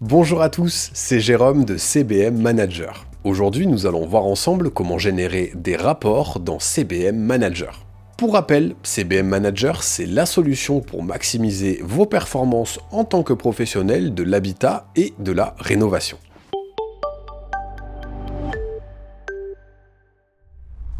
Bonjour à tous, c'est Jérôme de CBM Manager. Aujourd'hui, nous allons voir ensemble comment générer des rapports dans CBM Manager. Pour rappel, CBM Manager, c'est la solution pour maximiser vos performances en tant que professionnel de l'habitat et de la rénovation.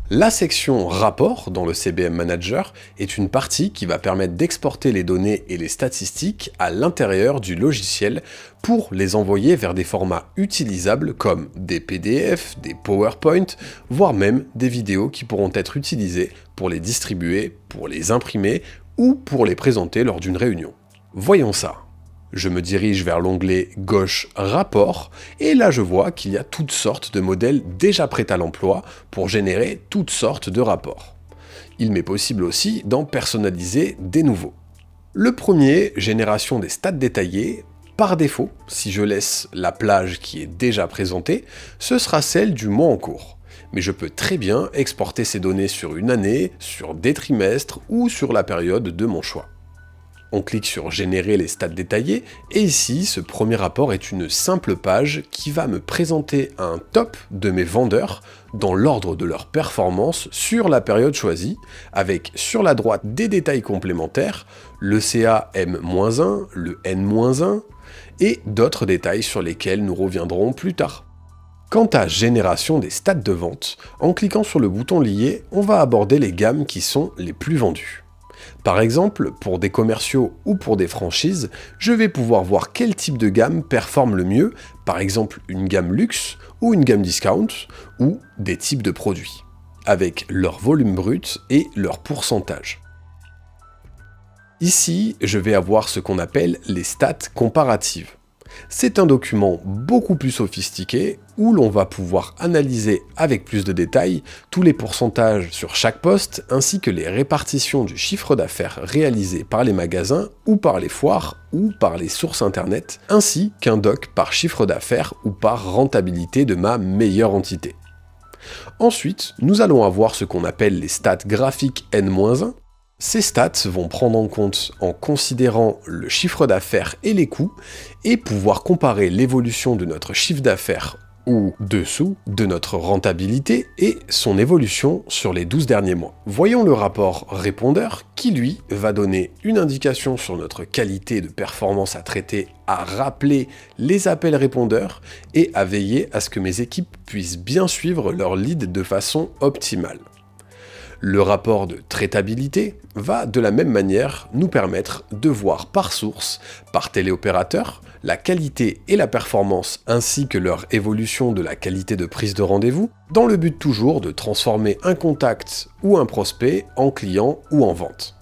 La section Rapport dans le CBM Manager est une partie qui va permettre d'exporter les données et les statistiques à l'intérieur du logiciel pour les envoyer vers des formats utilisables comme des PDF, des PowerPoint, voire même des vidéos qui pourront être utilisées pour les distribuer, pour les imprimer ou pour les présenter lors d'une réunion. Voyons ça. Je me dirige vers l'onglet gauche Rapport, et là je vois qu'il y a toutes sortes de modèles déjà prêts à l'emploi pour générer toutes sortes de rapports. Il m'est possible aussi d'en personnaliser des nouveaux. Le premier, génération des stats détaillés, par défaut, si je laisse la plage qui est déjà présentée, ce sera celle du mois en cours. Mais je peux très bien exporter ces données sur une année, sur des trimestres ou sur la période de mon choix. On clique sur Générer les stats détaillés, et ici, ce premier rapport est une simple page qui va me présenter un top de mes vendeurs dans l'ordre de leur performance sur la période choisie, avec sur la droite des détails complémentaires, le CA M-1, le N-1, et d'autres détails sur lesquels nous reviendrons plus tard. Quant à Génération des stats de vente, en cliquant sur le bouton lié, on va aborder les gammes qui sont les plus vendues. Par exemple, pour des commerciaux ou pour des franchises, je vais pouvoir voir quel type de gamme performe le mieux, par exemple une gamme luxe ou une gamme discount, ou des types de produits, avec leur volume brut et leur pourcentage. Ici, je vais avoir ce qu'on appelle les stats comparatives. C'est un document beaucoup plus sophistiqué où l'on va pouvoir analyser avec plus de détails tous les pourcentages sur chaque poste ainsi que les répartitions du chiffre d'affaires réalisé par les magasins ou par les foires ou par les sources internet ainsi qu'un doc par chiffre d'affaires ou par rentabilité de ma meilleure entité. Ensuite, nous allons avoir ce qu'on appelle les stats graphiques N-1. Ces stats vont prendre en compte en considérant le chiffre d'affaires et les coûts et pouvoir comparer l'évolution de notre chiffre d'affaires ou dessous de notre rentabilité et son évolution sur les 12 derniers mois. Voyons le rapport répondeur qui, lui, va donner une indication sur notre qualité de performance à traiter, à rappeler les appels répondeurs et à veiller à ce que mes équipes puissent bien suivre leur lead de façon optimale. Le rapport de traitabilité va de la même manière nous permettre de voir par source, par téléopérateur, la qualité et la performance ainsi que leur évolution de la qualité de prise de rendez-vous, dans le but toujours de transformer un contact ou un prospect en client ou en vente.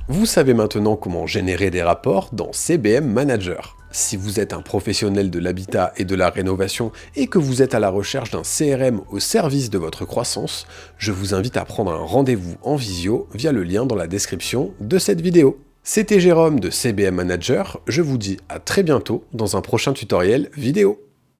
Vous savez maintenant comment générer des rapports dans CBM Manager. Si vous êtes un professionnel de l'habitat et de la rénovation et que vous êtes à la recherche d'un CRM au service de votre croissance, je vous invite à prendre un rendez-vous en visio via le lien dans la description de cette vidéo. C'était Jérôme de CBM Manager, je vous dis à très bientôt dans un prochain tutoriel vidéo.